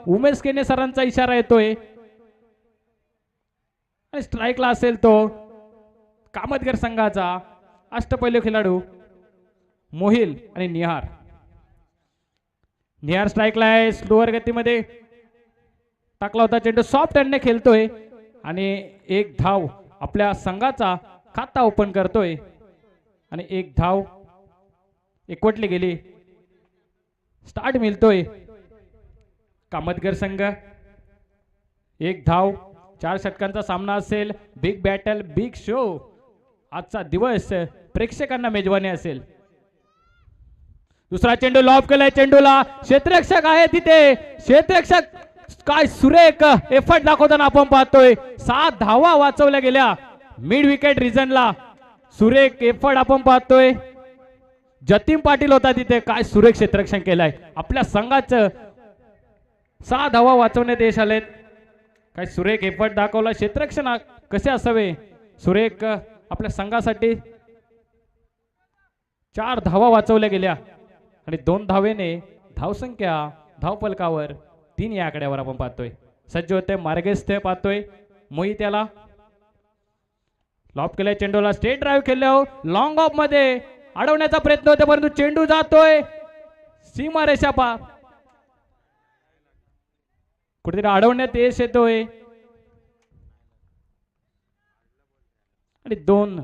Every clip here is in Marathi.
उमेश केने सरांचा इशारा येतोय आणि स्ट्राईकला असेल तो कामतगर संघाचा अष्टपैलू खेळाडू मोहिल आणि निहार. निहार स्ट्राईकला आहे, स्लोअर गतीमध्ये टाकला होता चेंडू, सॉफ्ट हँडने खेळतोय आणि एक धाव आपल्या संघाचा खाता ओपन करतोय आणि एक धाव एकवटली गेली. स्टार्ट मिळतोय कामतगर संघ. एक धाव, 4 षटकांचा सामना असेल. Big battle, big show. आजचा दिवस प्रेक्षकांना मेजवानी असेल. दुसरा चेंडू लॉब केलाय, चेंडूला क्षेत्ररक्षक आहे तिथे. क्षेत्ररक्षक काय सुरेख एफर्ट दाखवताना आपण पाहतोय. 7 धावा वाचवल्या गेल्या मिड विकेट रिजनला. सुरेख एफर्ट आपण पाहतोय. जतीन पाटील होता तिथे. काय सुरेख क्षेत्ररक्षण केलंय आपल्या संघाचं. 6 धावा वाचवण्यात यश आलेत. काय सुरेख एफर्ट दाखवला. क्षेत्ररक्षण कसे असावे सुरेख आपल्या संघासाठी. 4 धावा वाचवल्या गेल्या आणि 2 धावेने धावसंख्या धावफलकावर 3 या आकड्यावर आपण पाहतोय. सज्ज होते मार्गस्थ पाहतोय मोहित. त्याला लॉब केलाय, चेंडूला स्ट्रेट ड्राईव्ह केलं. लॉंग ऑफ मध्ये अडवण्याचा प्रयत्न होता परंतु चेंडू जातोय सीमारेषा पार. कुठेतरी अडवण्यात यश येतोय आणि 2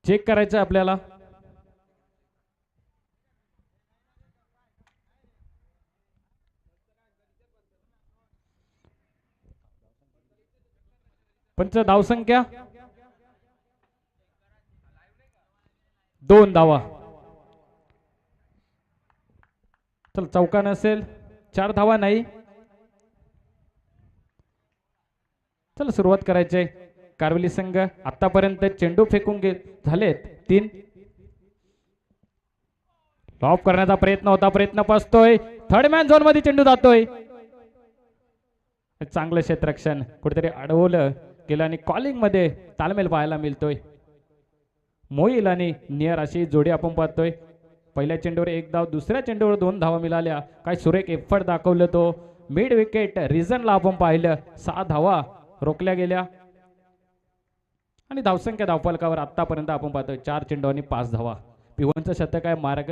चेक करायचं आपल्याला. पंच धावसंख्या 2 धावा. चल चौका नसेल, 4 धावा नाही. चल सुरुवात करायची. कारवली संघ आतापर्यंत चेंडू फेकून झालेत 3. लॉब करण्याचा प्रयत्न होता, प्रयत्न पासतोय. थर्ड मॅन झोन मध्ये चेंडू जातोय. चांगलं क्षेत्ररक्षण कुठेतरी अडवलं गेलं आणि कॉलिंग मध्ये ताळमेळ पाहायला मिळतोय. मोहिल आणि नियर अशी जोडी आपण पाहतोय. पहिल्या चेंडूवर 1 धाव, दुसऱ्या चेंडूवर 2 धावा मिळाल्या. काय सुरेख एफर्ट दाखवलं तो मिड विकेट रिजनला आपण पाहिलं. 6 धावा रोखल्या गेल्या आणि धावसंख्या धावफलकावर आतापर्यंत आपण पाहतोय 4 चेंडू आणि 5 धावा. पिवनचं शतक आहे. मार्ग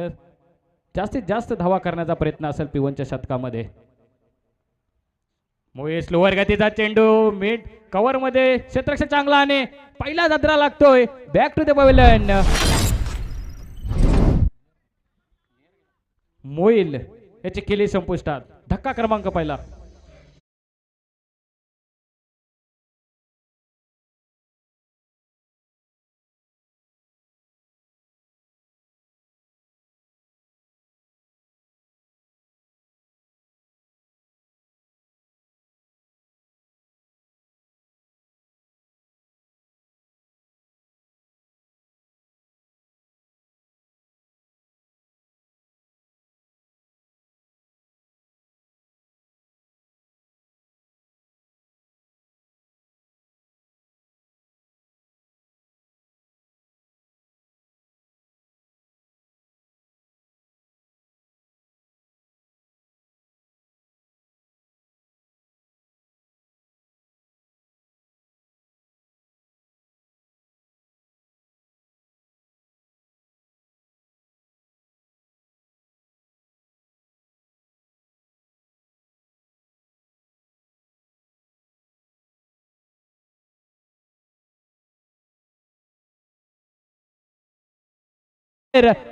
जास्तीत जास्त धावा करण्याचा प्रयत्न असेल पिवनच्या शतकामध्ये. मोहित स्लोअर गतीचा चेंडू मिड कव्हर मध्ये क्षेत्ररक्षण चांगला आणि पहिला दादरा लागतोय. Back to the pavilion. मोहिल याची केली संपुष्टात. धक्का क्रमांक पहिला.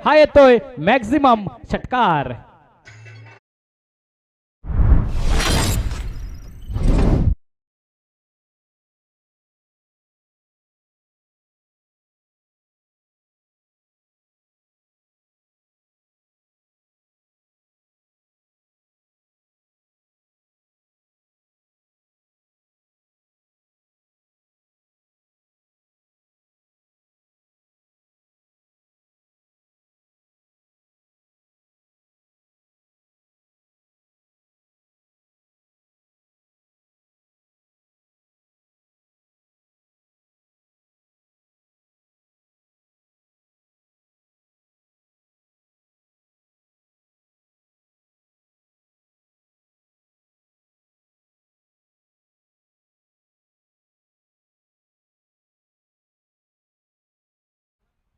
हा येतोय मॅक्झिमम षटकार.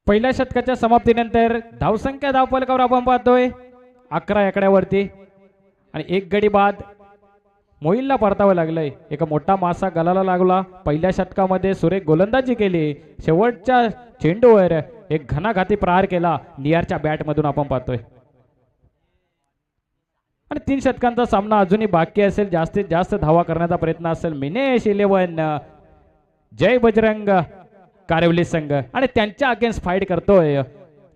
पहिल्या षटकाच्या समाप्तीनंतर धावसंख्या धावफलकावर आपण पाहतोय 11 आकड्यावरती आणि एक गडी बाद मोईलला परतावं लागलंय. एक मोठा मासा गलाला लागला. पहिल्या षटकामध्ये सुरेख गोलंदाजी केली. शेवटच्या चेंडूवर एक घणाघाती प्रहार केला नियारच्या बॅटमधून आपण पाहतोय. आणि 3 षटकांचा सामना अजूनही बाकी असेल. जास्तीत जास्त धावा करण्याचा प्रयत्न असेल. मिनेश 11 जय बजरंग कारेवली संघ आणि त्यांच्या अगेन्स्ट फाईट करतोय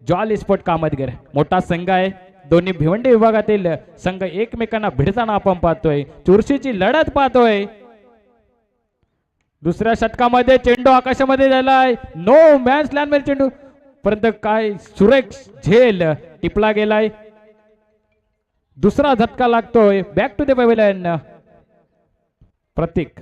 जॉल स्पोर्ट कामतगर. मोठा संघ आहे. दोन्ही भिवंडी विभागातील संघ एकमेकांना भिडताना आपण पाहतोय. चुरशीची लढत पाहतोय. दुसऱ्या षटकामध्ये चेंडू आकाशामध्ये झालाय. नो मॅच लँड मध्ये चेंडू परंतु काय सुरेख झेल टिपला गेलाय. दुसरा झटका लागतोय. बॅक टू द पॅव्हिलियन प्रतीक.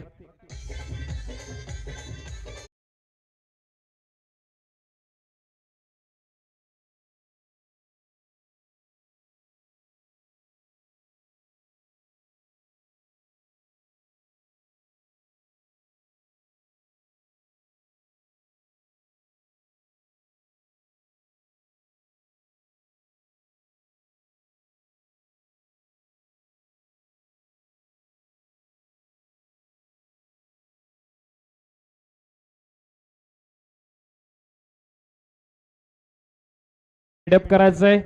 करायचंय.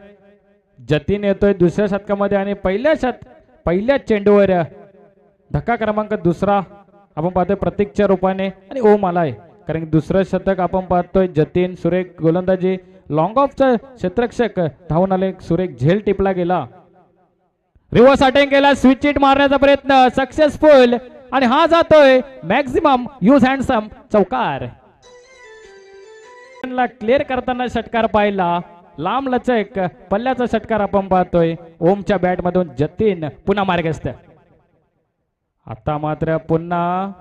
जतीन येतोय दुसऱ्या षटकामध्ये आणि पहिल्या चेंडूवर धक्का क्रमांक दुसरा आपण पाहतोय प्रतीकच्या रूपाने आणि ओम आलाय. कारण दुसरं शतक आपण पाहतोय जतीन सुरेख गोलंदाजी लॉंग ऑफचा क्षेत्ररक्षक धावून आले. सुरेख झेल टिपला गेला. रिव्हर्स अटॅक केला. स्विच हिट मारण्याचा प्रयत्न सक्सेसफुल आणि हा जातोय मॅक्झिमम यूज हँडसम चौकार. क्लिअर करताना षटकार पाहिला. लांब लचक पल्ल्याचा षटकार आपण पाहतोय. ओमच्या बॅट मधून जतीन पुन्हा मार्गस्थ. आता मात्र पुन्हा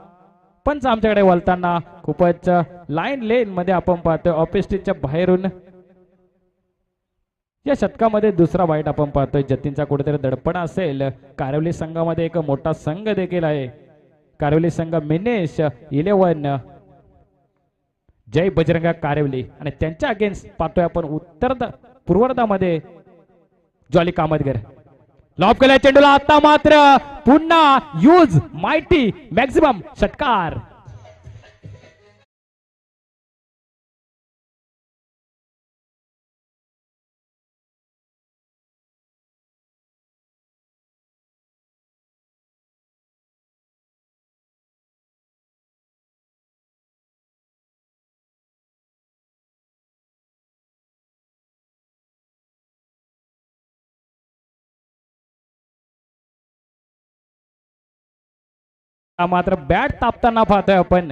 पंच आमच्याकडे वळताना खूपच लाईन लेन मध्ये आपण पाहतोय. ऑफिसच्या बाहेरून या षटकामध्ये दुसरा वाईट आपण पाहतोय. जतीनचा कुठेतरी दडपण असेल. कारेवली संघामध्ये एक मोठा संघ देखील आहे. कारेवली संघ मिनेश 11 जय बजरंग कारेवली आणि त्यांच्या अगेन्स्ट पाहतोय आपण पूर्वार्धामध्ये जॉली कामतगर. लॉब केला चेंडूला. आता मात्र पुन्हा यूज माइटी मॅक्झिमम षटकार. मात्र बॅट तापताना पाहतोय आपण.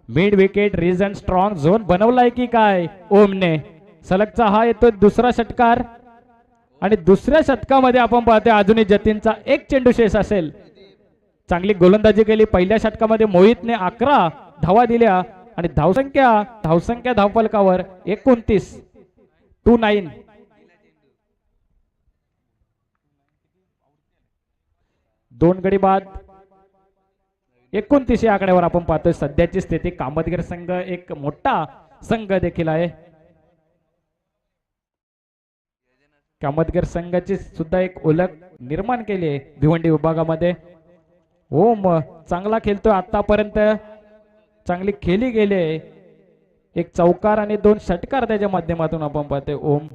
Mid wicket region strong zone बनवलाय की काय ओमने. सलगचा हा येतो दुसरा षटकार आणि दुसऱ्या षटकामध्ये आपण पाहतोय अजूनही जतीनचा एक चेंडू शेष असेल. चांगली गोलंदाजी केली. पहिल्या षटकामध्ये मोहितने 11 धावा दिल्या आणि धावसंख्या धावफलकावर 29 दोन गडी बाद 29 या आकड्यावर आपण पाहतोय. सध्याची स्थिती कामतगर संघ एक मोठा संघ देखील आहे. कामतगर संघाची सुद्धा एक ओळख निर्माण केली आहे भिवंडी विभागामध्ये. ओम चांगला खेळतोय. आतापर्यंत चांगली खेळली गेले. एक चौकार आणि 2 षटकार त्याच्या माध्यमातून आपण पाहतोय. ओम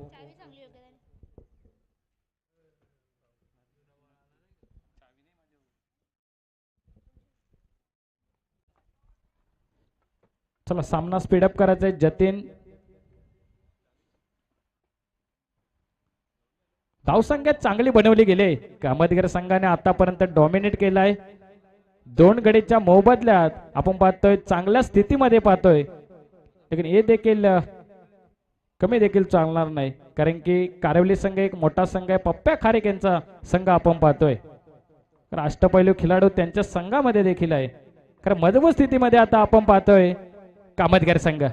चला सामना स्पीडअप करायचा आहे. जतीन धावसंख्या चांगली बनवली गेली. कामतगर संघाने आतापर्यंत डॉमिनेट केलाय. 2 गडीच्या मोबदल्यात आपण पाहतोय चांगल्या स्थितीमध्ये पाहतोय. लेकिन हे देखील कमी देखील चालणार नाही. कारण की कारेवली संघ एक मोठा संघ आहे. पप्प्या खारेक यांचा संघ आपण पाहतोय. अष्टपैलू खेळाडू त्यांच्या संघामध्ये देखील आहे. कारण मजबूत स्थितीमध्ये आता आपण पाहतोय कामतगर संघ.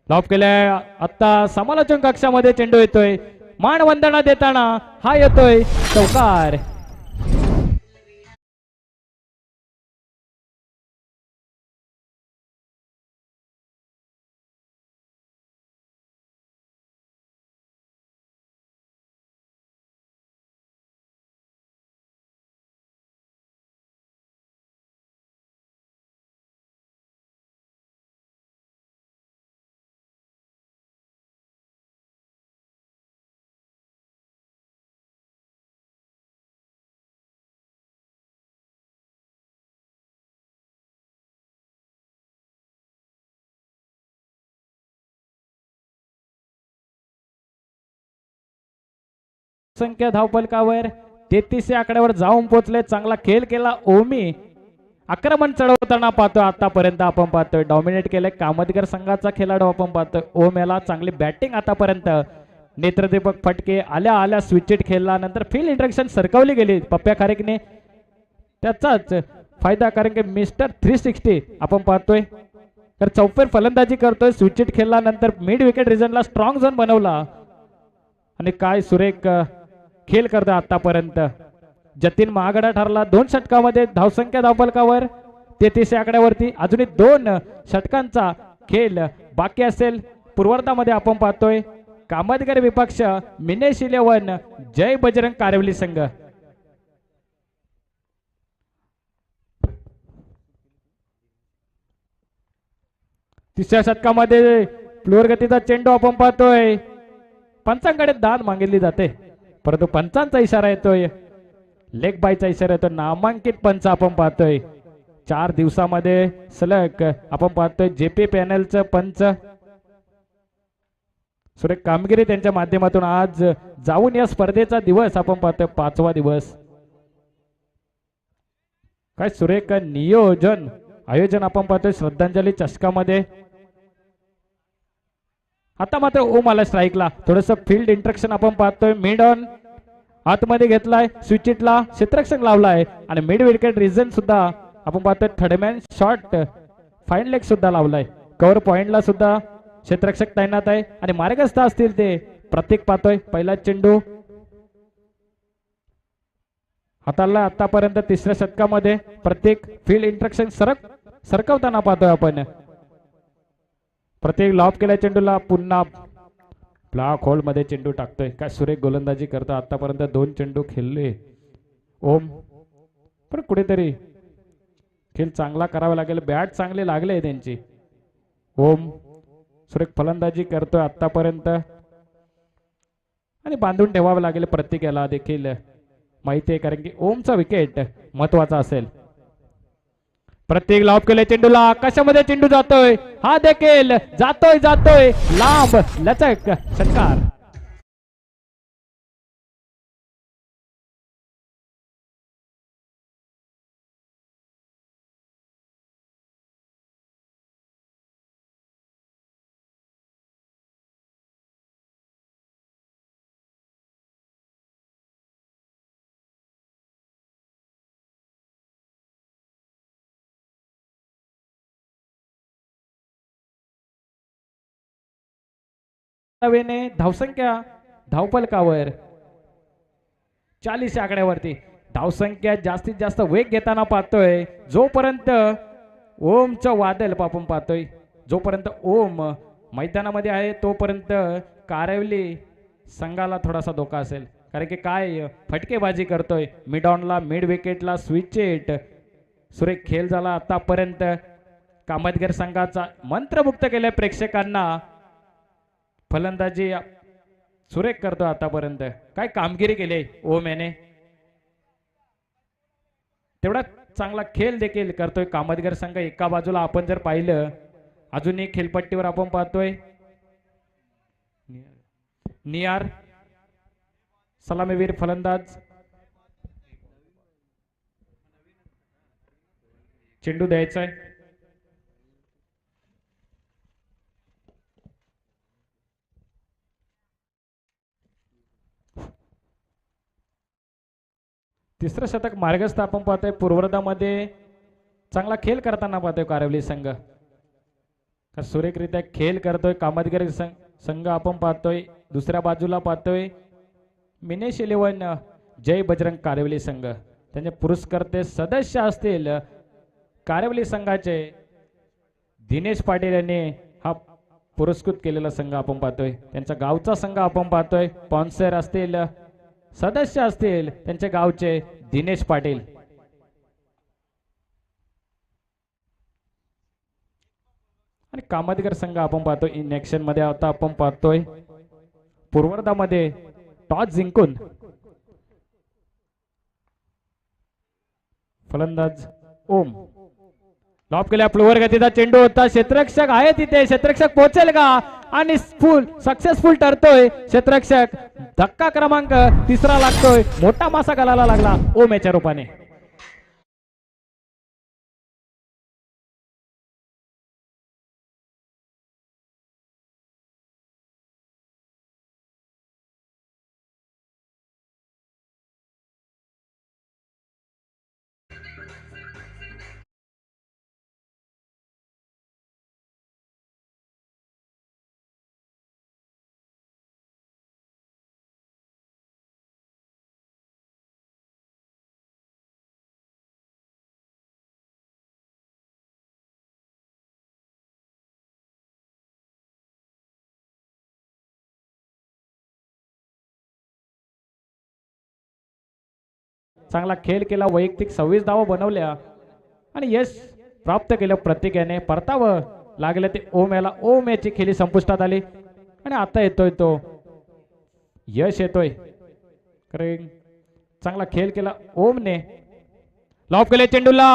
लॉब केलाय. आता समालोचन कक्षामध्ये चेंडू येतोय. मानवंदना देताना हा येतोय चौकार. संख्या धावफलकावर 33 या आकड्यावर जाऊन पोहोचले. चांगला खेळ केला ओमी. आक्रमण चढवताना पाहतोय आतापर्यंत आपण पाहतोय. डॉमिनेट केलंय कामतगर संघाचा खेळाडू आपण पाहतोय. ओम याला चांगली बॅटिंग आतापर्यंत. नेत्रदीपक फटके आल्या आल्या स्विच खेळला. नंतर फील्ड इंट्रॅक्शन सरकवली गेली पप्प्या खारेकने. त्याचाच फायदा कारण की मिस्टर 360 आपण पाहतोय तर चौफेर फलंदाजी करतोय. स्विच खेळला नंतर मिड विकेट रिजनला स्ट्रॉंग झोन बनवला आणि काय सुरेख खेळ करतोय आतापर्यंत. जतीन महागडा ठरला 2 षटकामध्ये. धावसंख्या धावफलकावर 33 आकड्यावरती. अजूनही 2 षटकांचा खेळ बाकी असेल. पूर्वार्धामध्ये आपण पाहतोय कामतगर विपक्ष मिनेश 11 जय बजरंग कारेवली संघ. तिसऱ्या षटकामध्ये फ्लोअर गतीचा चेंडू आपण पाहतोय. पंचांकडे दाद मागितली जाते परंतु पंचांचा इशारा येतोय. लेग बायचा इशारा येतो. नामांकित पंच आपण पाहतोय. 4 दिवसामध्ये सलग आपण पाहतोय जेपी पॅनलचं पंच सुरेख कामगिरी त्यांच्या माध्यमातून. आज जाऊन या स्पर्धेचा दिवस आपण पाहतोय 5वा दिवस. काय सुरेख नियोजन आयोजन आपण पाहतोय श्रद्धांजली चषकामध्ये. आता मात्र ओम आला स्ट्राईकला. थोडस फील्ड इंट्रॅक्शन आपण पाहतोय. मिड ऑन आतमध्ये घेतलाय. स्विचिटला क्षेत्ररक्षण लावलाय आणि मिड विकेट रिजन सुद्धा आपण पाहतोय. थर्डमॅन शॉट फाईन लेग सुद्धा लावलाय. कव्हर पॉइंटला सुद्धा क्षेत्ररक्षक तैनात आहे आणि मार्गस्थ असतील ते प्रत्येक पाहतोय. पहिला चेंडू हाताला. आतापर्यंत तिसऱ्या षटकामध्ये प्रत्येक फील्ड इंट्रॅक्शन सरकवताना पाहतोय आपण. प्रत्येक लॉब केल्या चेंडूला पुन्हा ब्लॅक होल मध्ये चेंडू टाकतोय. काय सुरेख गोलंदाजी करतो. आतापर्यंत 2 चेंडू खेळले ओम पण कुठेतरी खेळ चांगला करावा लागेल. बॅट चांगले लागले त्यांची. ओम सुरेख फलंदाजी करतोय आतापर्यंत आणि बांधून ठेवावं लागेल प्रत्येकाला देखील माहिती आहे कारण की ओमचा विकेट महत्वाचा असेल. प्रत्येक लॉब केले चेंडूला आकाशामध्ये चेंडू जातोय. हा देखील जातोय लांब लचक षटकार. धावसंख्या धावफलकावर 40 आकड्यावरती. धावसंख्या जास्तीत जास्त वेग घेताना पाहतोय. जोपर्यंत ओमचं वादळ आपण पाहतोय. जोपर्यंत ओम मैदानामध्ये आहे तोपर्यंत कारेवली संघाला थोडासा धोका असेल कारण की काय फटकेबाजी करतोय. मिड ऑनला मिड विकेटला स्विच इट. सुरेख खेळ झाला आतापर्यंत. कामतगर संघाचा मंत्रमुक्त केले प्रेक्षकांना. फलंदाजी सुरेख करतो आतापर्यंत. काय कामगिरी केली ओम याने. तेवढा चांगला खेळ देखील करतोय कामतगर संघ. एका बाजूला आपण जर पाहिलं अजूनही खेळपट्टीवर आपण पाहतोय नियार सलामीवीर फलंदाज. चेंडू द्यायचा आहे. तिसरं शतक मार्गस्थ आपण पाहतोय. पूर्ववर्धामध्ये चांगला खेळ करताना पाहतोय कारेवली संघ. सुरेखरित्या खेळ करतोय कामतगर संघ आपण पाहतोय. दुसऱ्या बाजूला पाहतोय मिनेश 11 जय बजरंग कारेवली संघ. त्यांचे पुरस्कर्ते सदस्य असतील कारेवली संघाचे दिनेश पाटील यांनी हा पुरस्कृत केलेला संघ आपण पाहतोय. त्यांचा गावचा संघ आपण पाहतोय. स्पॉन्सर असतील सदस्य असतील त्यांच्या गावचे दिनेश पाटील. आणि कामतगर संघ आपण पाहतोय इन ऍक्शन मध्ये. आता आपण पाहतोय पूर्ववर्धामध्ये टॉस जिंकून फलंदाज ओम लॉप केल्या फ्लोअर गतीचा चेंडू होता, क्षेत्ररक्षक आहे तिथे, क्षेत्ररक्षक पोहोचेल का आणि फुल सक्सेसफुल ठरतोय क्षेत्ररक्षक. धक्का क्रमांक तिसरा लागतोय, मोठा मासा घालायला लागला ओमेच्या रूपाने. चांगला खेळ केला, वैयक्तिक 26 धावा बनवल्या आणि यश प्राप्त केलं प्रत्येकाने. परतावं लागलं ते ओम याला. ओम याची खेळी संपुष्टात आली आणि आता येतोय तो यश येतोय. चांगला खेळ केला ओमने. लॉप केले चेंडूला,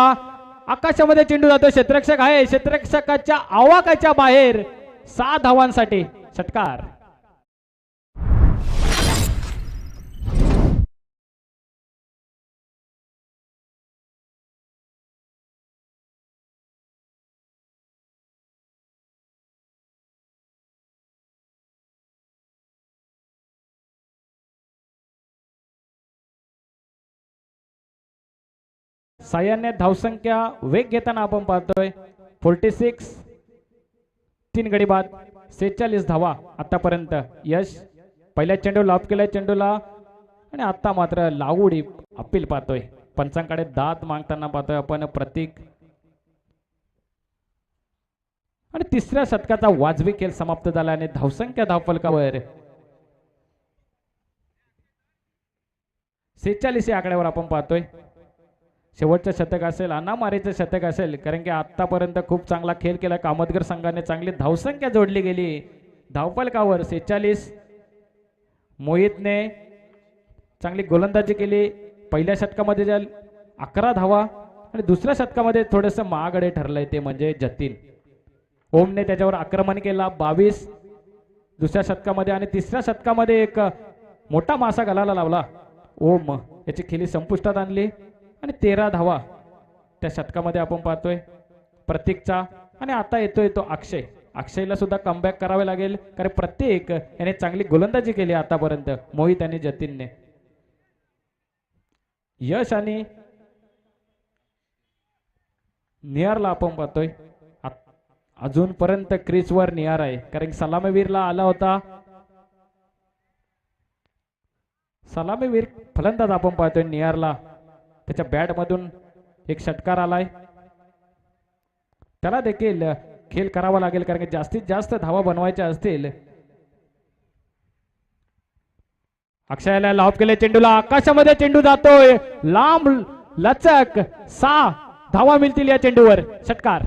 आकाशामध्ये चेंडू जातो, क्षेत्ररक्षक आहे, क्षेत्ररक्षकाच्या आवाकाच्या बाहेर 6 धावांसाठी षटकार. साह्याने धावसंख्या वेग घेताना आपण पाहतोय 46, 3 गडी बाद 46 धावा आतापर्यंत. यश पहिल्या चेंडू लॉप केलाय चेंडूला आणि आता मात्र लावूडी अपील पाहतोय. पंचांकडे दात मागताना पाहतोय आपण प्रतीक. आणि तिसऱ्या षटकाचा वाजवी खेळ समाप्त झाला आणि धावसंख्या धावफलकावर 46 या आकड्यावर आपण पाहतोय. शेवटचं शतक असेल, अनामारीचं शतक असेल, कारण की आतापर्यंत खूप चांगला खेळ केला कामतगर संघाने. चांगली धावसंख्या जोडली गेली धावफलकावर 46. मोहितने चांगली गोलंदाजी केली. पहिल्या षटकामध्ये 11 धावा आणि दुसऱ्या षटकामध्ये थोडंसं महागडे ठरलंय ते म्हणजे जतीन. ओमने त्याच्यावर आक्रमण केला 22 दुसऱ्या षटकामध्ये आणि तिसऱ्या षटकामध्ये एक मोठा मासा घालायला लावला. ओम याची खेळी संपुष्टात आणली आणि 13 धावा त्या षटकामध्ये आपण पाहतोय प्रतीकचा. आणि आता येतोय तो अक्षय. अक्षयला सुद्धा कमबॅक करावे लागेल कारण प्रत्येक याने चांगली गोलंदाजी केली आतापर्यंत मोहित आणि जतीनने. यश आणि निहारला आपण पाहतोय अजूनपर्यंत क्रीजवर निहार आहे, कारण सलामीवीरला आला होता. सलामीवीर फलंदाज आपण पाहतोय निहारला, त्याच्या बॅट मधून एक षटकार आलाय. त्याला देखील खेळ करावा लागेल कारण की जास्तीत जास्त धावा बनवायच्या असतील. अक्षयाला लॉप केले चेंडूला, आकाशामध्ये चेंडू जातोय लांब लचक. 6 धावा मिळतील या चेंडूवर. षटकार.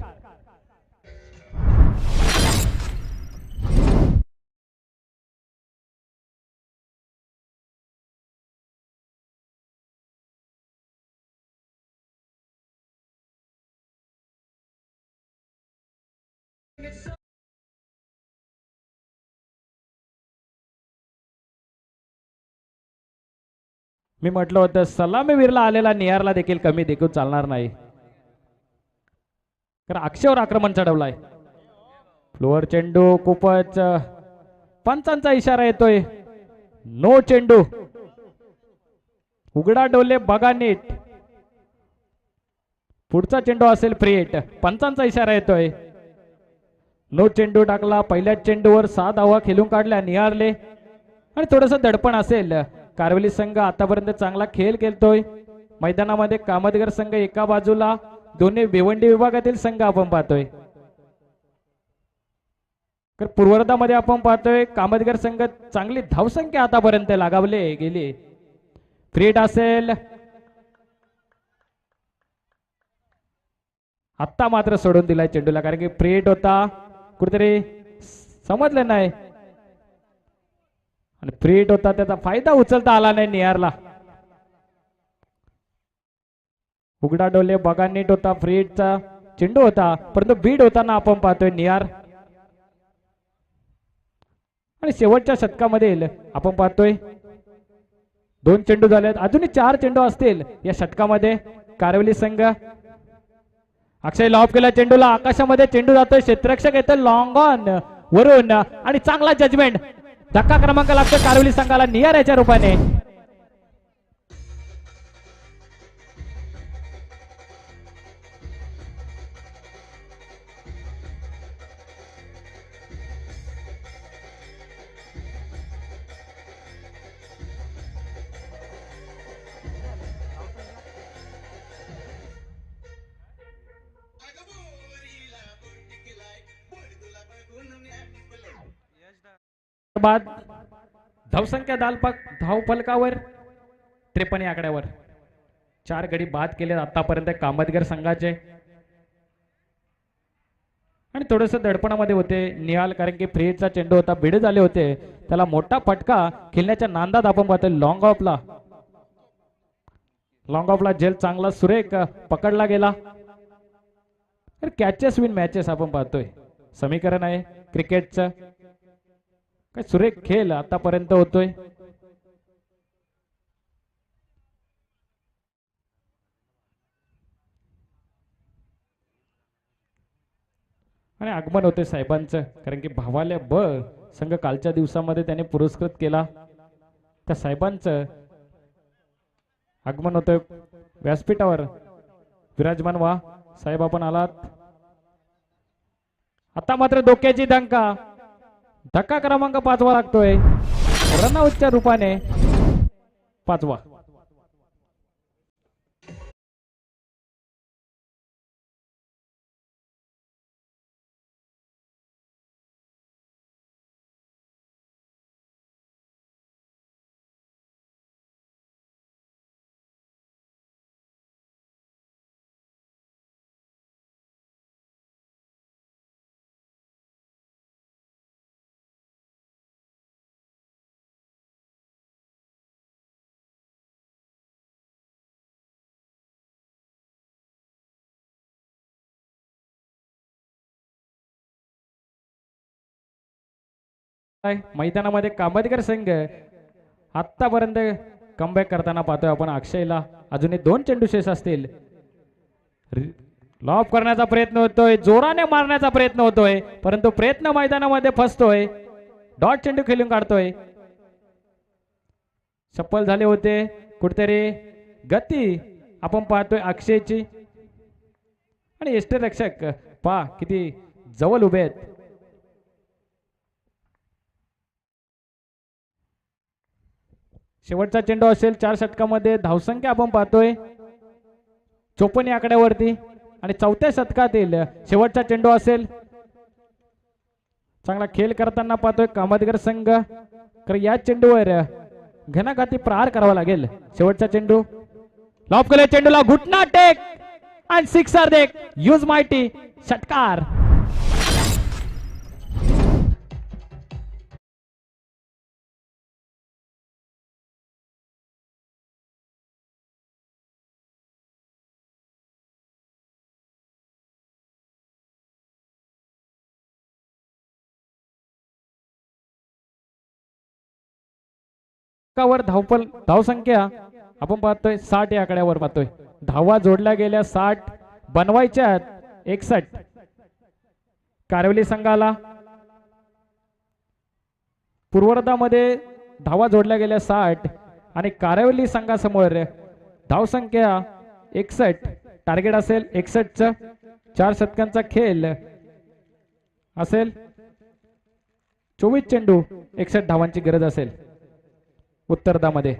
मी म्हटलं होतं सलामीवीरला आलेला निहारला देखील कमी देखील चालणार नाही, कारण अक्षयवर आक्रमण चढवलाय. फ्लोअर चेंडू खूपच पंचांचा इशारा येतोय. नो चेंडू. उघडा डोले बघा नीट. पुढचा चेंडू असेल फ्री हिट. पंचांचा इशारा येतोय. नो चेंडू टाकला. पहिल्याच चेंडूवर 6 धावा खेळून काढल्या निहारले आणि थोडस दडपण असेल. कारवली संघ आतापर्यंत चांगला खेळ खेळतोय मैदानामध्ये. कामतगर संघ एका बाजूला, दोन्ही भिवंडी विभागातील संघ आपण पाहतोय. तर पूर्वर्धामध्ये आपण पाहतोय कामतगर संघ चांगली धावसंख्या आतापर्यंत लागावले गेली. फ्रीट असेल. आत्ता मात्र सोडून दिलाय चेंडूला कारण की फ्रीट होता, कुठेतरी समजलं नाही आणि फ्रीट होता, त्याचा फायदा उचलता आला नाही निहारला. उघडा डोले बघा नीट होता फ्रीटचा चेंडू होता, परंतु बीड होताना आपण पाहतोय नियार. आणि शेवटच्या षटकामध्ये आपण पाहतोय 2 चेंडू झालेत, अजूनही 4 चेंडू असतील या षटकामध्ये. कारवली संघ अक्षय लॉब केला चेंडूला, आकाशामध्ये चेंडू जातोय, क्षेत्ररक्षक येतो लॉंग ऑन वरून आणि चांगला जजमेंट. धक्का क्रमांक लागतो कारवली संघाला नियर याच्या रूपाने. बाद धावसंख्या धावफलकावर 53 आकड्यावर 4 गडी बाद केले आतापर्यंत कामतगर संघाचे. आणि थोडस दडपणामध्ये होते निहाल, कारण की फ्रीचा चेंडू होता, भिडे झाले होते, त्याला मोठा फटका खेळण्याच्या नांदात आपण पाहतोय. लॉंग ऑफला जेल चांगला सुरेख पकडला गेला. तर कॅचेस विन मॅचेस आपण पाहतोय, समीकरण आहे क्रिकेटचं. काय सुरेख खेळ आतापर्यंत होतोय. आणि आगमन होते साहेबांचं, कारण की भावाल्या ब संघ कालच्या दिवसामध्ये त्याने पुरस्कृत केला. त्या साहेबांचं आगमन होतं व्यासपीठावर. विराजमान व्हा साहेब, आपण आलात. आता मात्र डोक्याची धक्का क्रमांक 5 लागतोय रनआउटच्या रूपाने. 5. मैदानामध्ये कामतगर संघ आतापर्यंत कमबॅक करताना पाहतोय आपण. अक्षयला अजूनही 2 चेंडू शेष असतील. लॉब करण्याचा प्रयत्न होतोय, जोराने मारण्याचा प्रयत्न होतोय, परंतु प्रयत्न मैदानामध्ये फसतोय. डॉट चेंडू खेळून काढतोय. सफल झाले होते कुठेतरी गती आपण पाहतोय अक्षयची. आणि यष्टीरक्षक पहा किती जवळ उभे आहेत. शेवटचा चेंडू असेल 4 षटकामध्ये. धावसंख्या आपण पाहतोय 54 आकड्यावरती. आणि 4थ्या शतकातील शेवटचा चेंडू असेल. चांगला खेळ करताना पाहतोय कामतगर संघ, तर या चेंडूवर घणाघाती प्रहार करावा लागेल. शेवटचा चेंडू लॉब केले, चेंडूला घुटना टेक आणि सिक्सर देख. यूज माहिती षटकार. वर धावसंख्या आपण पाहतोय 60 या आकड्यावर पाहतोय. धावा जोडल्या गेल्या 60, बनवायच्या 61 कारवली संघाला. पूर्ववर्धामध्ये धावा जोडल्या गेल्या 60 आणि कारवली संघासमोर धावसंख्या 61. टार्गेट असेल 61चं. 4 षटकांचा खेळ असेल. 24 चेंडू 61 धावांची गरज असेल उत्तरार्धामध्ये.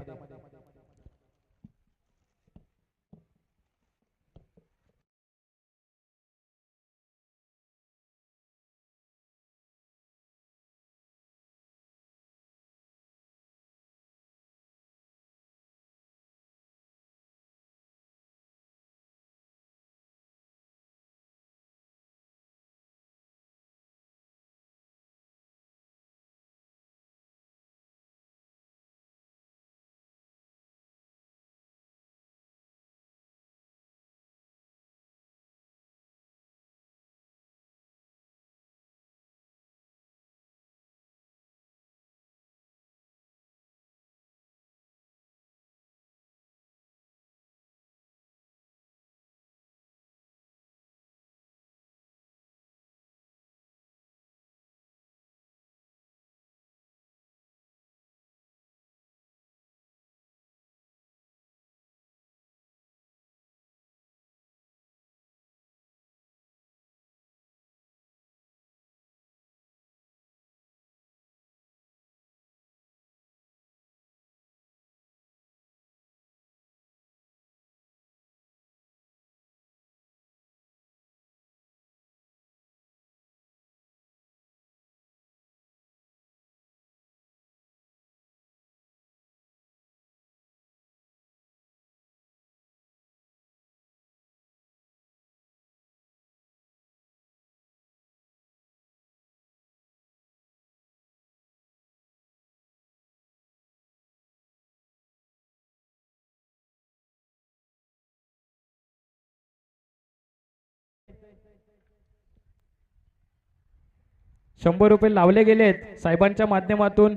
100 रुपये लावले गेलेत साहेबांच्या माध्यमातून.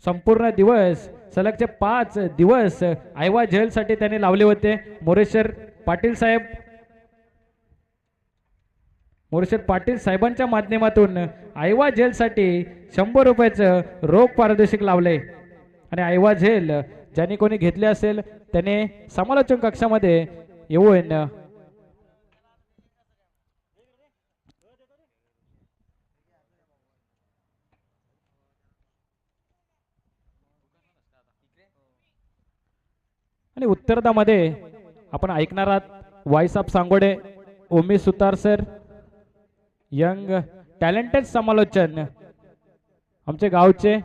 संपूर्ण दिवस सलगचे 5 दिवस आयवा जेलसाठी त्यांनी लावले होते. मोरेश्वर पाटील साहेब, मोरेश्वर पाटील साहेबांच्या माध्यमातून आयवा जेलसाठी 100 रुपयाचं रोख पारितोषिक लावले. आणि आयवा जेल ज्यांनी कोणी घेतले असेल त्याने समालोचन कक्षामध्ये येऊन आणि उत्तरामध्ये आपण ऐकणार आहात वाईसाब सांगोडे, उमेश सुतार सर, यंग टॅलेंटेड समालोचन आमचे गावचे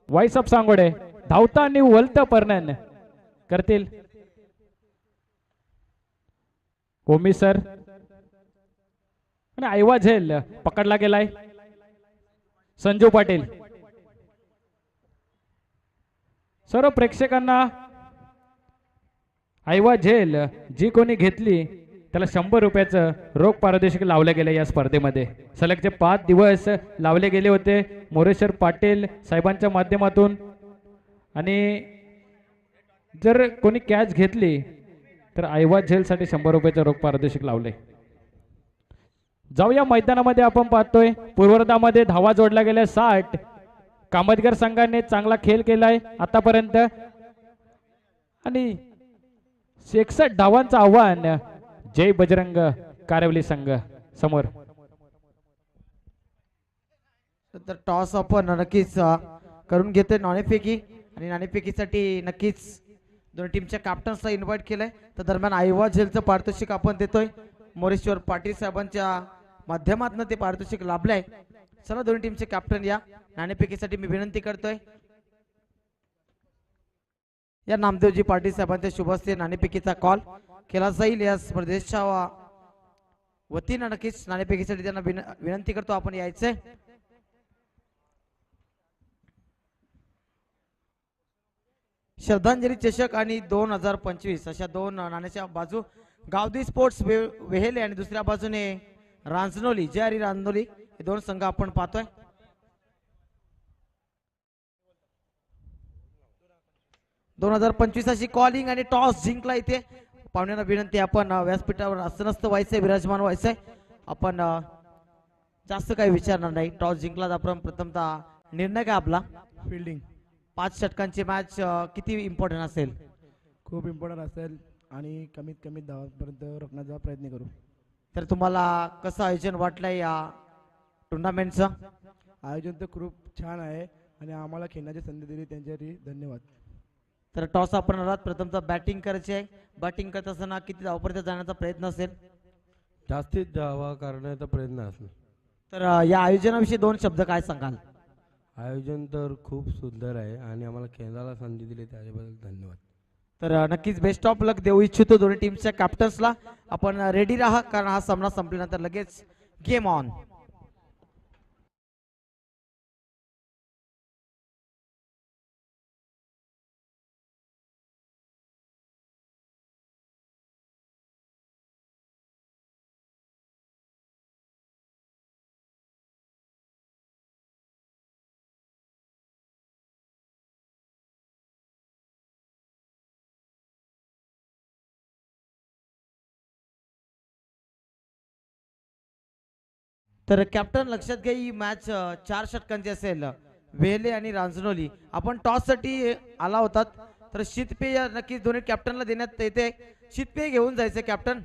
वाईसाब सांगोडे धावता आणि वलता पर्णन करतील. उमेश सर आणि आयवा झेल पकडला गेलाय. संजू पाटील. सर्व प्रेक्षकांना आयवा झेल जी कोणी घेतली त्याला 100 रुपयाचं रोख पारितोषिक लावलं गेलं. या स्पर्धेमध्ये सलगचे 5 दिवस लावले गेले होते मोरेश्वर पाटील साहेबांच्या माध्यमातून. आणि जर कोणी कॅच घेतली तर आयवा झेलसाठी 100 रुपयाचं रोख पारितोषिक लावले. जाऊया मैदानामध्ये. आपण पाहतोय पूर्वर्धामध्ये धावा जोडल्या गेल्या 60. कामतगर संघाने चांगला खेळ केलाय आतापर्यंत आणि 61 धावांचं आव्हान जय बजरंग कारेवली संघ समोर. तर टॉस आपण नक्कीच करून घेतोय नाणेफेकी. आणि नाणेफेकीसाठी नक्कीच दोन टीमच्या कॅप्टन्सला इन्व्हाइट केलंय. तर दरम्यान आयवा झेलचं पारितोषिक आपण देतोय. मोरेश्वर पाटील साहेबांच्या माध्यमातून ते पारितोषिक लाभलंय. चला दोन्ही टीमचे कॅप्टन या नाणेफेकीसाठी मी विनंती करतोय. या नामदेवजी पाटील साहेबांच्या शुभ हस्ते नाणेफेकीचा कॉल केला जाईल. या स्पर्धेच्या वतीनं नक्कीच नाणेफेकीसाठी त्यांना विनंती करतो आपण यायचंय. श्रद्धांजली चषक आणि 2025 अशा दोन नाण्याच्या बाजू गावदी स्पोर्ट्स वेहेले आणि दुसऱ्या बाजूने रांजनोली जे आणि रांजनोली हे दोन संघ आपण पाहतोय. अशी कॉलिंग आणि टॉस जिंकला इथे. पाहुण्यांना विनंती आपण व्यासपीठावर आसनस्थ व्हायचंय, विराजमान व्हायचंय. आपण जास्त काही विचारणार नाही. टॉस जिंकला तर आपण प्रथमतः निर्णय काय आपला फिल्डिंग 5 षटकांची मॅच किती इम्पॉर्टंट असेल? खूप इम्पॉर्टंट असेल आणि कमीत कमी धावांपर्यंत रोखण्याचा प्रयत्न करू. तर तुम्हाला कसं आयोजन वाटलंय या टुर्नामेंटचं? आयोजन तर खूप छान आहे आणि आम्हाला खेळण्याची संधी दिली त्यांच्यासाठी धन्यवाद. तर टॉस आपण आलात, प्रथमतः बॅटिंग करायची आहे. बॅटिंग करत असताना किती धावपर्यंत जाण्याचा प्रयत्न असेल? जास्तीत धावा करण्याचा प्रयत्न असेल. तर या आयोजनाविषयी 2 शब्द काय सांगाल? आयोजन तर खूप सुंदर आहे आणि आम्हाला खेळायला संधी दिली त्याच्याबद्दल धन्यवाद. तर नक्कीच बेस्ट ऑफ लक देऊ इच्छितो दोन्ही टीमच्या कॅप्टन्सला. आपण रेडी राहा कारण हा सामना संपल्यानंतर लगेच गेम ऑन. तर कॅप्टन लक्षात घ्या ही मॅच 4 षटकांची असेल. वेहले आणि रांजनोली आपण टॉस साठी आला होतात. तर शीतपेय नक्कीच दोन्ही कॅप्टनला देण्यात येते. शीतपेय घेऊन जायचं कॅप्टन.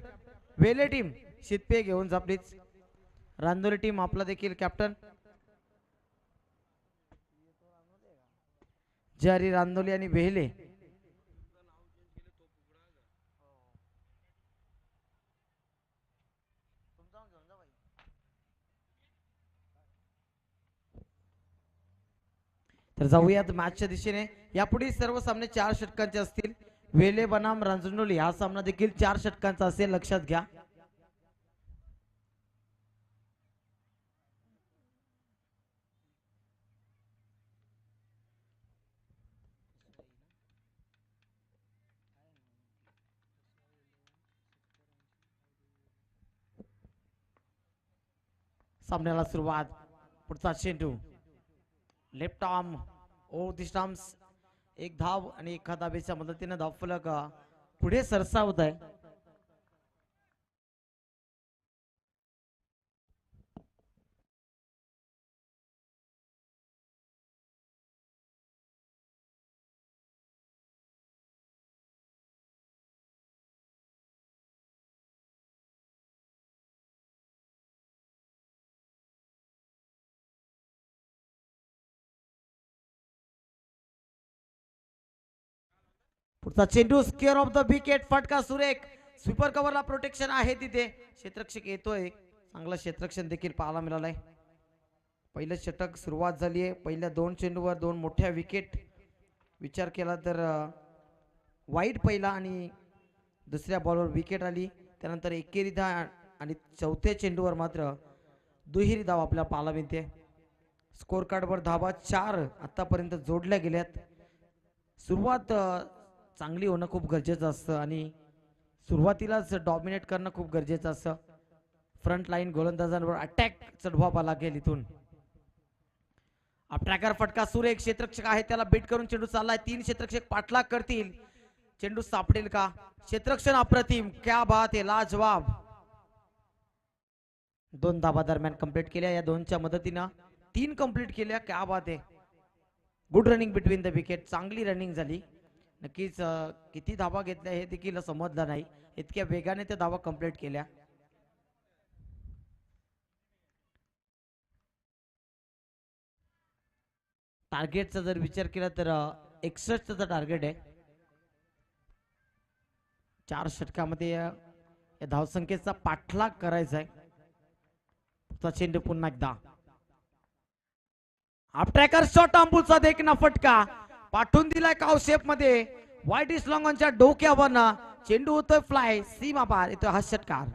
वेहले टीम शीतपेय घेऊन जा प्लीज. रांजनोली टीम आपला देखील कॅप्टन जारी रांजनोली आणि वेहले. तर जाऊयात मॅचच्या दिशेने. यापुढे सर्व सामने 4 षटकांचे असतील. वेले बनाम रांजनोली हा सामना देखील 4 षटकांचा असेल, लक्षात घ्या. सामन्याला सुरुवात. पुढचा चेंडू लेफ्ट आर्म ओ स्टंप्स. एक धाव आणि एका धावेच्या मदतीने धावफलक पुढे सरसावत आहे. पुढचा चेंडू स्क्वेअर ऑफ द विकेट. फटका सुरेख. स्वीपर कव्हरला प्रोटेक्शन आहे तिथे. क्षेत्ररक्षक येतोय. चांगलं क्षेत्ररक्षण देखील पाहायला मिळालंय. पहिलं षटक सुरुवात झाली आहे. पहिल्या 2 चेंडूवर 2 मोठ्या विकेट. विचार केला तर वाईड पहिला आणि दुसऱ्या बॉलवर विकेट आली. त्यानंतर एकेरी धाव आणि चौथ्या चेंडूवर मात्र दुहेरी धाव आपल्याला पाहायला मिळते. स्कोर कार्डवर धावा 4 आतापर्यंत जोडल्या गेल्यात. सुरुवात चांगली होणं खूप गरजेचं असतं आणि सुरुवातीलाच डॉमिनेट करणं खूप गरजेचं असतं. फ्रंट लाईन गोलंदाजांवर अटॅक चढवावा लागेल इथून. ट्रॅकर फटका सुरेख. क्षेत्ररक्षक आहे त्याला बीट करून चेंडू चाललाय. 3 क्षेत्ररक्षक पाठलाग करतील. चेंडू सापडेल का? क्षेत्ररक्षण अप्रतिम. क्या बात आहे. लाजवाब. 2 धावा दरम्यान कंप्लीट केल्या. या 2च्या मदतीनं 3 कंप्लीट केल्या. क्या बात आहे. Good running between the wicket. चांगली रनिंग झाली. नक्कीच किती धावा घेतल्या हे देखील समजलं नाही. इतक्या वेगाने त्या धावा कंप्लीट केल्या. टार्गेटचा जर विचार केला तर 61चा टार्गेट आहे. 4 षटकामध्ये या धावसंख्येचा पाठलाग करायचा आहे. चेंडू पुन्हा एकदा. Tracker shot. अंबुलचा देखना फटका पाठवून दिलाय काव शेप मध्ये. वाईट इस लॉंगॉनच्या डोक्यावर चेंडू होतोय फ्लाय. सीमा पार येतोय हा षटकार.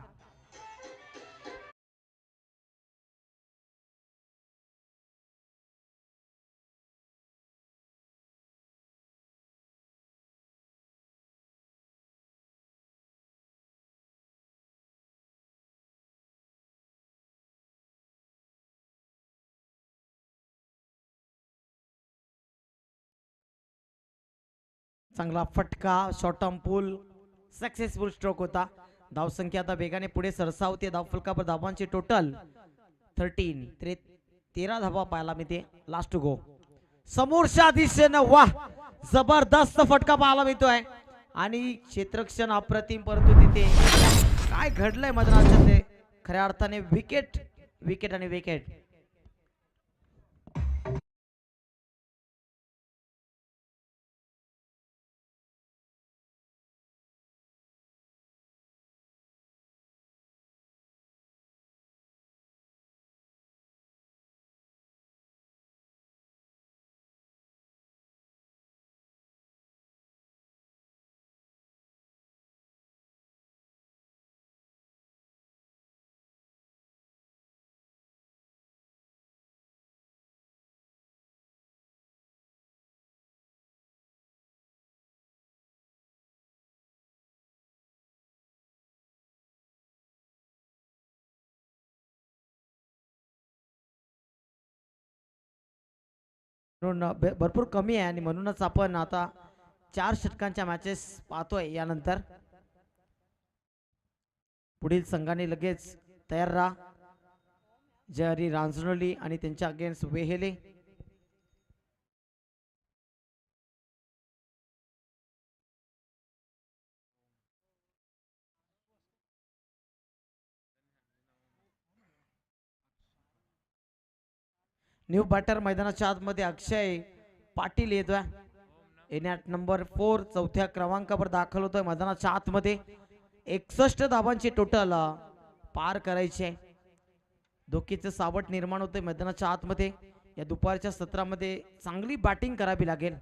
चांगला फटका. Short arm pull. Successful stroke होता. धावसंख्या आता वेगाने पुढे सरसावते. धावफलकावर धावांची टोटल 13. 13 धावा पाहायला मिळते. Last two go. समोरच्या दिशेनं वाह जबरदस्त फटका पाहायला मिळतोय आणि क्षेत्ररक्षण अप्रतिम. परंतु तिथे काय घडलंय मैदानाच्या ते खऱ्या अर्थाने विकेट विकेट आणि विकेट. म्हणून भरपूर कमी आहे आणि म्हणूनच आपण आता 4 षटकांच्या मॅचेस पाहतोय. यानंतर पुढील संघाने लगेच तयार राहा. जरी रांजणोली आणि त्यांच्या अगेन्स्ट वेहेले. न्यू बॅटर मैदानाच्या आतमध्ये अक्षय पाटील येतोय. एनॅट नंबर 4 चौथ्या क्रमांकावर दाखल होतोय मैदानाच्या आतमध्ये. 61 धावांची टोटल पार करायचे. धोकीचं सावट निर्माण होतंय मैदानाच्या आतमध्ये. या दुपारच्या सत्रामध्ये चांगली बॅटिंग करावी लागेल.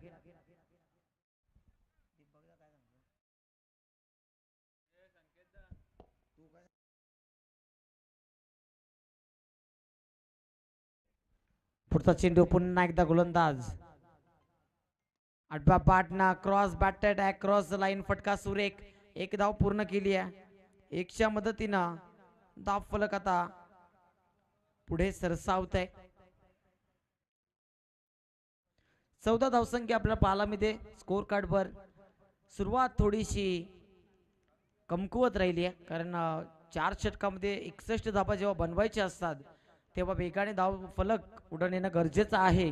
पुढचा चेंडू पुन्हा एकदा गोलंदाज. आठवा Patna cross batted cross line. फटका सुरेख. 1 धाव पूर्ण केली आहे. 1च्या मदतीनं धाव फलक आता पुढे सरसावत आहे. 14 धावसंख्या आपल्याला पाहायला मिळते स्कोर कार्डवर. सुरुवात थोडीशी कमकुवत राहिली आहे, कारण 4 षटकामध्ये 61 धाबा जेव्हा बनवायचे असतात तेव्हा वेगाने धाव फलक उडवून येणं गरजेचं आहे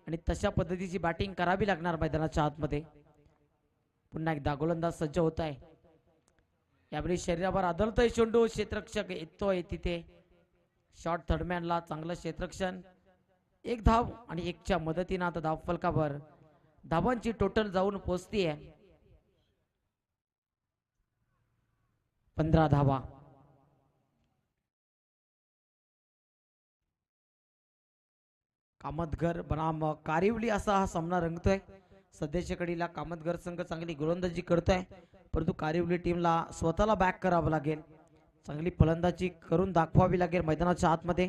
आणि तशा पद्धतीची बॅटिंग करावी लागणार मैदानाच्या आतमध्ये. पुन्हा एकदा गोलंदाज सज्ज होत आहे. यावेळी शरीरावर आदळतोय चेंडू, क्षेत्ररक्षक येतोय तिथे. शॉट थर्डमॅनला चांगलं क्षेत्ररक्षण. 1 धाव आणि 1च्या मदतीनं आता धाव फलकावर धावांची टोटल जाऊन पोहोचतीये 15 धावा. कामतघर बनाम कारिवली असा हा सामना रंगतोय. सध्याच्या कडीला कामतघर संघ चांगली गोलंदाजी करतोय, परंतु कारिवली टीमला स्वतःला बॅक करावं लागेल. चांगली फलंदाजी करून दाखवावी लागेल मैदानाच्या आतमध्ये,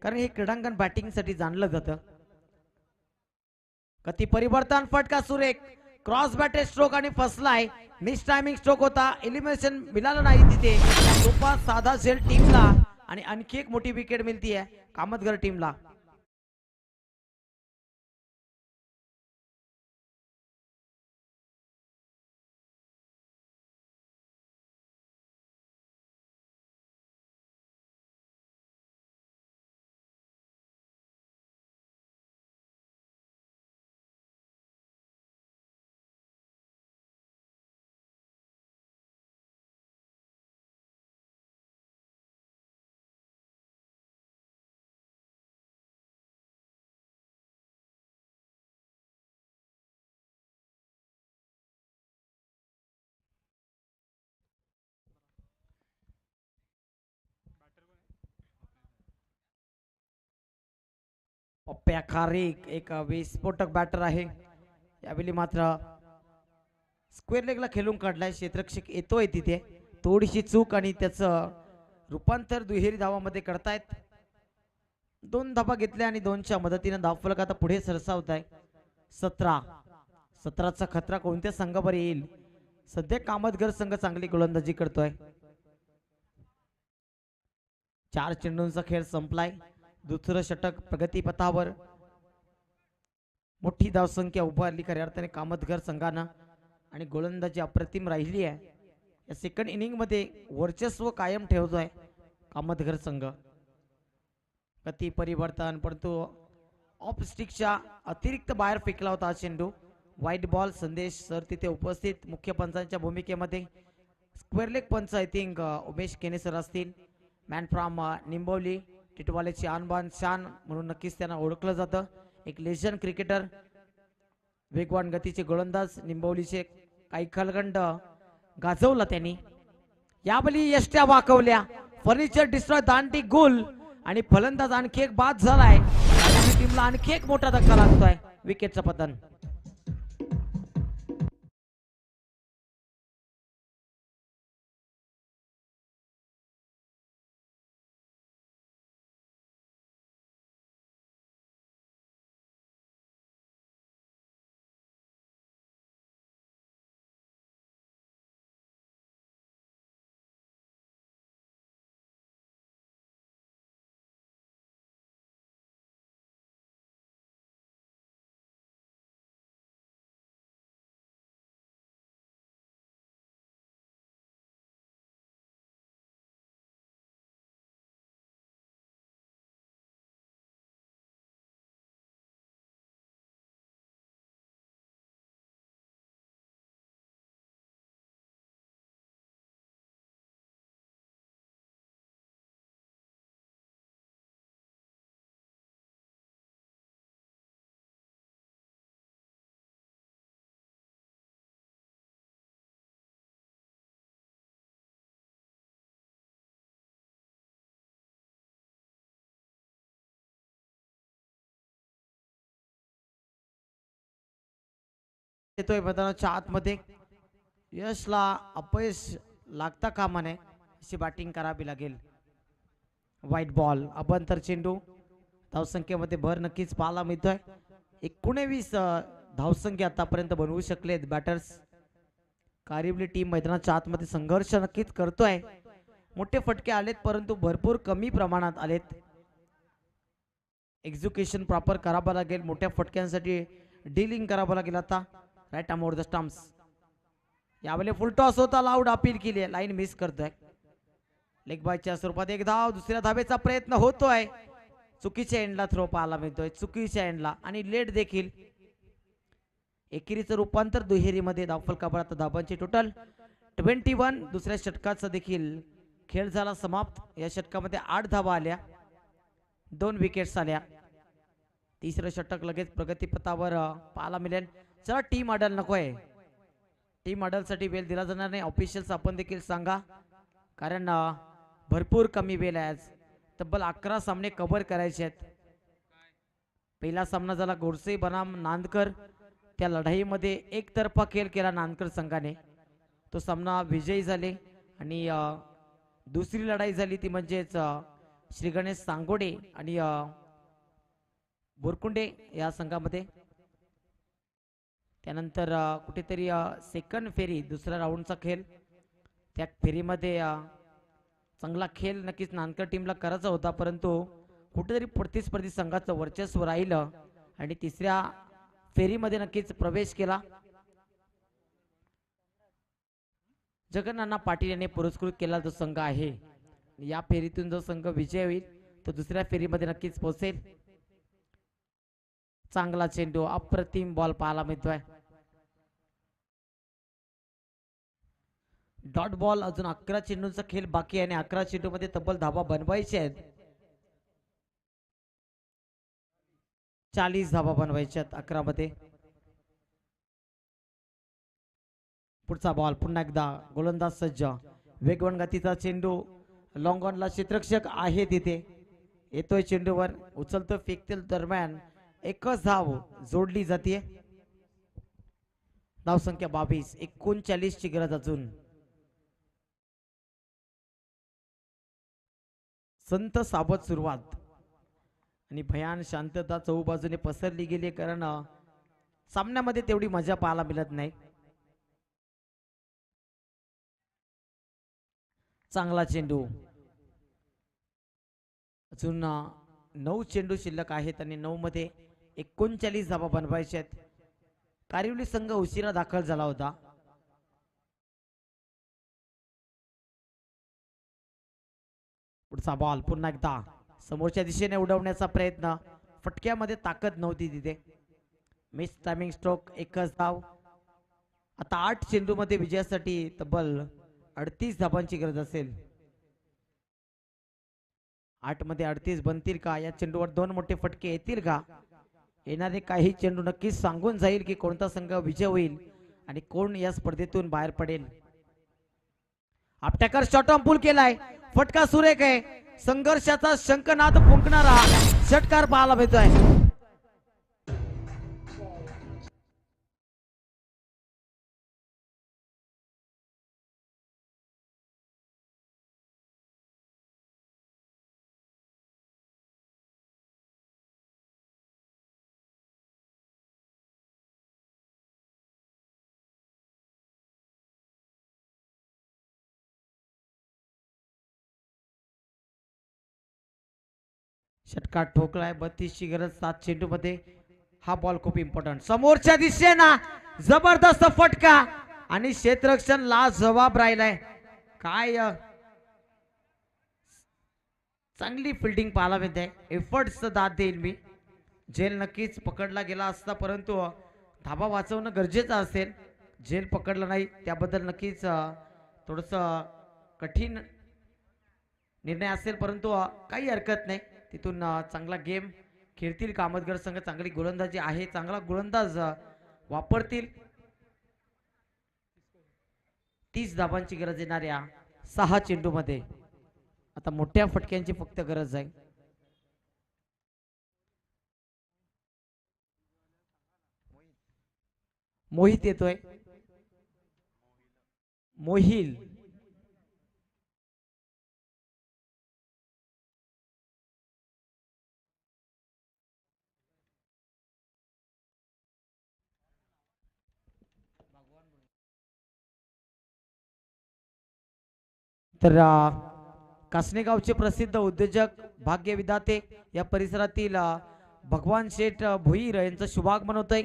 कारण हे क्रीडांगण बॅटिंग साठी जाणलं जातं. गती परिवर्तन, फटका सुरेख, क्रॉस बॅटेड स्ट्रोक आणि फसलाय. मिस टायमिंग स्ट्रोक होता, एलिमिनेशन मिळालं नाही तिथे. सोपा साधा झेल टीमला आणि आणखी एक मोठी विकेट मिळतीये कामतघर टीमला. पप्प्या खारीक एक विस्फोटक बॅटर आहे. यावेळी मात्र स्क्वेअर लेगला खेळून काढलाय. क्षेत्ररक्षक येतोय तिथे, थोडीशी चूक आणि त्याचं रूपांतर दुहेरी धावामध्ये करतायत. 2 धावा घेतल्या आणि 2च्या मदतीने धावफलक आता पुढे सरसावत आहे. 17चा खतरा कोणत्या संघावर येईल? सध्या कामतघर संघ चांगली गोलंदाजी करतोय. 4 चेंडूंचा खेळ संपलाय. दुसरं षटक प्रगतीपथावर. मोठी धावसंख्या उभारली खऱ्या अर्थाने कामतघर संघानं आणि गोलंदाजी अप्रतिम राहिली आहे. या सेकंड इनिंग मध्ये वर्चस्व कायम ठेवतोय कामतघर संघ. गती परिवर्तन, परंतु ऑफ स्टिकच्या अतिरिक्त बाहेर फेकला होता हा चेंडू. White ball. संदेश सर तिथे उपस्थित मुख्य पंचांच्या भूमिकेमध्ये. स्क्वेअर लेग पंच आय थिंक उमेश केने सर असतील. मॅन फ्रॉम निंबवली, टिटवालेचे आणबान शान म्हणून नक्कीच त्यांना ओळखलं जातं. एक लेजंड क्रिकेटर, वेगवान गतीचे गोलंदाज. निंबवलीचे काही कालखंड गाजवला त्यांनी. यावेळी यष्ट्या वाकवल्या, फर्निचर डिस्ट्रॉय, दांडी गुल आणि फलंदाज आणखी एक बाद झालाय. टीमला आणखी एक मोठा धक्का लागतोय. विकेटचं पतन. येतोय मैदानाच्या आतमध्ये. यशला अपयश लागता कामा नये अशी बॅटिंग करावी लागेल. व्हाईट बॉल, अभ्यंतर चेंडू. धावसंख्येमध्ये भर नक्कीच पाहायला मिळतोय. 19 धावसंख्या आतापर्यंत बनवू शकलेत बॅटर्स. कारिवली टीम मैदानाच्या आतमध्ये संघर्ष नक्कीच करतोय. मोठे फटके आलेत, परंतु भरपूर कमी प्रमाणात आलेत. एक्झिक्युशन प्रॉपर करावं लागेल. मोठ्या फटक्यांसाठी डीलिंग करावं लागेल. आता राईट आमोर द स्टम्प्स. यावेळेला फुल टॉस होता, लाऊड अपील केली आहे, लाईन मिस करतोय. लेग बायच्या स्वरूपात एक धाव, दुसऱ्या धावेचा प्रयत्न होतोय. चुकीच्या एंडला थ्रो पाहायला मिळतोय, चुकीच्या एंडला आणि लेट देखील. एकेरीचं रूपांतर दुहेरीमध्ये धावफलकावर. आता धावांची टोटल 21. दुसऱ्या षटकाचा देखील खेळ झाला समाप्त. या षटकामध्ये 8 धावा आल्या, 2 विकेट्स आल्या. तिसरं षटक लगेच प्रगतीपथावर पाहायला मिळेल. चला टीम अडल नकोय, टीम अडलसाठी वेळ दिला जाणार नाही. ऑफिशियल्स आपण देखील सांगा, कारण भरपूर कमी वेळ आहे. आज तब्बल 11 सामने कव्हर करायचे आहेत. पहिला सामना झाला गोडसे बनाम नांदकर. त्या लढाईमध्ये एकतर्फा खेळ केला नांदकर संघाने, तो सामना विजयी झाले. आणि दुसरी लढाई झाली ती म्हणजेच श्री गणेश सांगोडे आणि बोरकुंडे या संघामध्ये. त्यानंतर कुठेतरी सेकंड फेरी, दुसऱ्या राऊंडचा खेळ. त्या फेरीमध्ये चांगला खेळ नक्कीच नांदकर टीमला करायचा होता, परंतु कुठेतरी प्रतिस्पर्धी संघाचं वर्चस्व राहिलं आणि तिसऱ्या फेरीमध्ये नक्कीच प्रवेश केला. जगन्नाथ पाटील यांनी पुरस्कृत केला जो संघ आहे, या फेरीतून जो संघ विजय होईल तो दुसऱ्या फेरीमध्ये नक्कीच पोहोचेल. चांगला चेंडू, अप्रतिम बॉल पाहायला मिळतोय. Dot ball. अजून 11 चेंडूंचा खेळ बाकी आहे आणि 11 चेंडूमध्ये तब्बल धावा बनवायचे आहेत. 40 धावा बनवायच्या आहेत 11 मध्ये. पुढचा बॉल पुन्हा एकदा गोलंदाज सज्ज. वेगवान गतीचा चेंडू, लॉंग ऑनला क्षेत्ररक्षक आहे तिथे, येतोय चेंडूवर, उचलतो, फेकतील दरम्यान एकच धाव जोडली जाते. धाव संख्या 22. 39 ची गरज अजून. संत सावध सुरुवात आणि भयान शांतता चहूबाजूने पसरली गेली, कारण सामन्यामध्ये तेवढी मजा पाहायला मिळत नाही. चांगला चेंडू. अजून 9 चेंडू शिल्लक आहेत आणि 9 मध्ये 39 धावा बनवायच्या आहेत. कारिवली संघ उशिरा दाखल झाला होता. पुढचा बॉल पुन्हा एकदा समोरच्या दिशेने उडवण्याचा प्रयत्न, फटक्यामध्ये ताकद नव्हती तिथे. मिस टायमिंग स्ट्रोक, एकच धाव. आता 8 चेंडू मध्ये विजयासाठी तब्बल 38 धावांची गरज असेल. 8 मध्ये 38 बनतील का? या चेंडूवर 2 मोठे फटके येतील का? येणारे काही चेंडू नक्कीच सांगून जाईल की कोणता संघ विजय होईल आणि कोण या स्पर्धेतून बाहेर पडेल. आपट्याकर शॉट ऑन पूल केलाय, फटका सुरेख आहे. संघर्षाचा शंखनाद फुंकणारा षटकार पाहायला मिळतोय. षटकार ठोकलाय. 32 ची गरज 7 चेंडू मध्ये. हा बॉल खूप इम्पॉर्टंट. समोरच्या दिशेना जबरदस्त फटका आणि क्षेत्ररक्षण ला जवाब राहिलाय. काय चांगली फिल्डिंग पाहायला मिळते. एफर्ट्स दाद देईल मी. झेल नक्कीच पकडला गेला असता, परंतु धाबा वाचवणं गरजेचं असेल. झेल पकडला नाही त्याबद्दल नक्कीच थोडस कठीण निर्णय असेल, परंतु काही हरकत नाही. तिथून चांगला गेम खेळतील कामतगर संघ. चांगली गोलंदाजी आहे, चांगला गोलंदाज वापरतील. 30 धावांची गरज येणाऱ्या 6 चेंडू मध्ये. आता मोठ्या फटक्यांची फक्त गरज आहे. मोहित येतोय. मोहिल. तर कासनेगावचे प्रसिद्ध उद्योजक, भाग्यविधाते, या परिसरातील भगवान शेठ भोईर यांचं शुभागमन होतंय,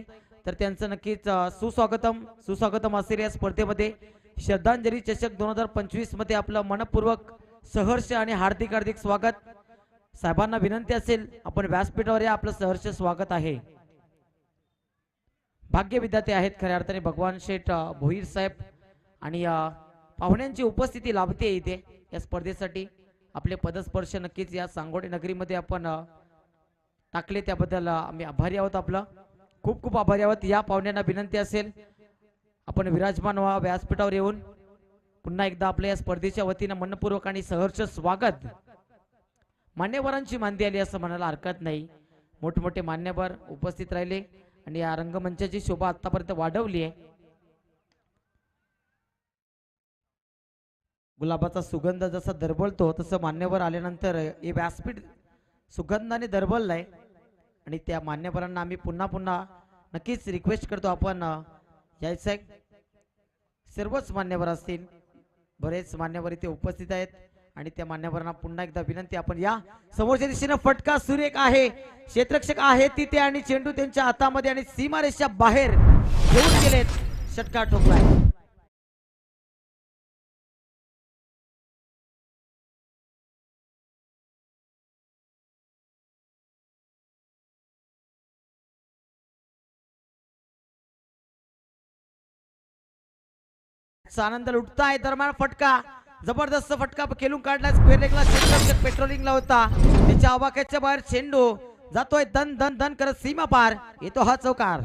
तर त्यांचं नक्कीच सुस्वागतम असेल या स्पर्धेमध्ये. श्रद्धांजली चषक 2025 मध्ये आपलं मनपूर्वक सहर्ष आणि हार्दिक हार्दिक स्वागत. साहेबांना विनंती असेल आपण व्यासपीठावर या, आपलं सहर्ष स्वागत आहे. भाग्य विद्यार्थी आहेत खऱ्या अर्थाने भगवान शेठ भोईर साहेब, आणि पाहुण्यांची उपस्थिती लाभते इथे या स्पर्धेसाठी. आपले पदस्पर्श नक्कीच या सांगोडे नगरीमध्ये आपण टाकले, त्याबद्दल आम्ही आभारी आहोत. आपलं खूप खूप आभारी आहोत. या पाहुण्यांना विनंती असेल आपण विराजमान व्हा व्यासपीठावर येऊन. पुन्हा एकदा आपल्या या स्पर्धेच्या वतीनं मनपूर्वक आणि सहर्ष स्वागत. मान्यवरांची मांदी आली असं म्हणायला हरकत नाही. मोठमोठे मान्यवर उपस्थित राहिले आणि या रंगमंचाची शोभा आतापर्यंत वाढवली आहे. गुलाबाचा सुगंध जसा दरबळतो तसं मान्यवर आल्यानंतर हे व्यासपीठ सुगंधाने दरबळलंय, आणि त्या मान्यवरांना आम्ही पुन्हा पुन्हा नक्कीच रिक्वेस्ट करतो आपण यायचं आहे. सर्वच मान्यवर असतील, बरेच मान्यवर इथे उपस्थित आहेत, आणि त्या मान्यवरांना पुन्हा एकदा विनंती आपण या. समोरच्या दिशेनं फटका सुरेख आहे, क्षेत्ररक्षक आहे तिथे आणि चेंडू त्यांच्या हातामध्ये आणि सीमारेषा बाहेर घेऊन गेलेत. षटकार ठोकलाय. आनंद लुटताय. दरम्यान फटका, जबरदस्त फटका खेळून काढला. स्क्वेअर लेगला क्षेत्ररक्षक पेट्रोलिंगला होता, त्याच्या आवाक्याच्या बाहेर चेंडू जातोय दन दन दन करत सीमा पार. येतो हा चौकार.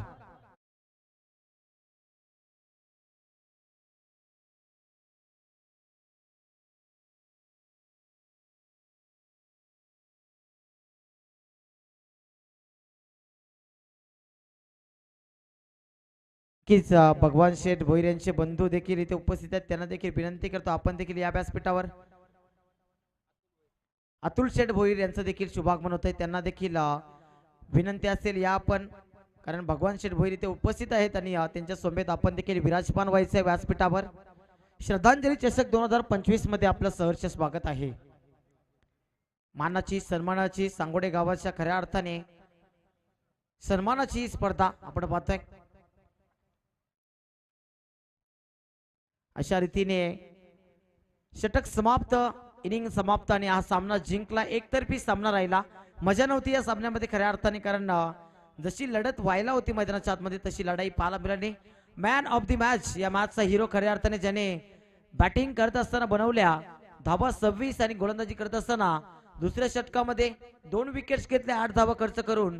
नक्कीच भगवान शेठ भोईर यांचे बंधू देखील इथे उपस्थित आहेत, त्यांना देखील विनंती करतो आपण देखील या व्यासपीठावर. अतुल शेठ भोईर यांचं देखील शुभागमन होत आहे, त्यांना देखील विनंती असेल या आपण, कारण भगवान शेठ भोईर इथे उपस्थित आहेत आणि त्यांच्या सोबत आपण देखील विराजमान व्हायचं आहे व्यासपीठावर. श्रद्धांजली चषक 2025 मध्ये आपलं सहर्ष स्वागत आहे. मानाची सन्मानाची सांगोडे गावाच्या खऱ्या अर्थाने सन्मानाची स्पर्धा आपण पाहतोय. अशा रीतीने षटक समाप्त, इनिंग समाप्त, आणि हा सामना जिंकला. एकतर्फी सामना राहिला. मजा नव्हती या सामन्यामध्ये खऱ्या अर्थाने, कारण जशी लढत व्हायला होती मैदानाच्या आतमध्ये तशी लढाई पाहायला मिळाली. मॅन ऑफ द मॅच, या मॅचचा हिरो खऱ्या अर्थाने ज्याने बॅटिंग करत असताना बनवल्या धावा 26 आणि गोलंदाजी करत असताना दुसऱ्या षटकामध्ये 2 विकेट्स घेतल्या 8 धावा खर्च करून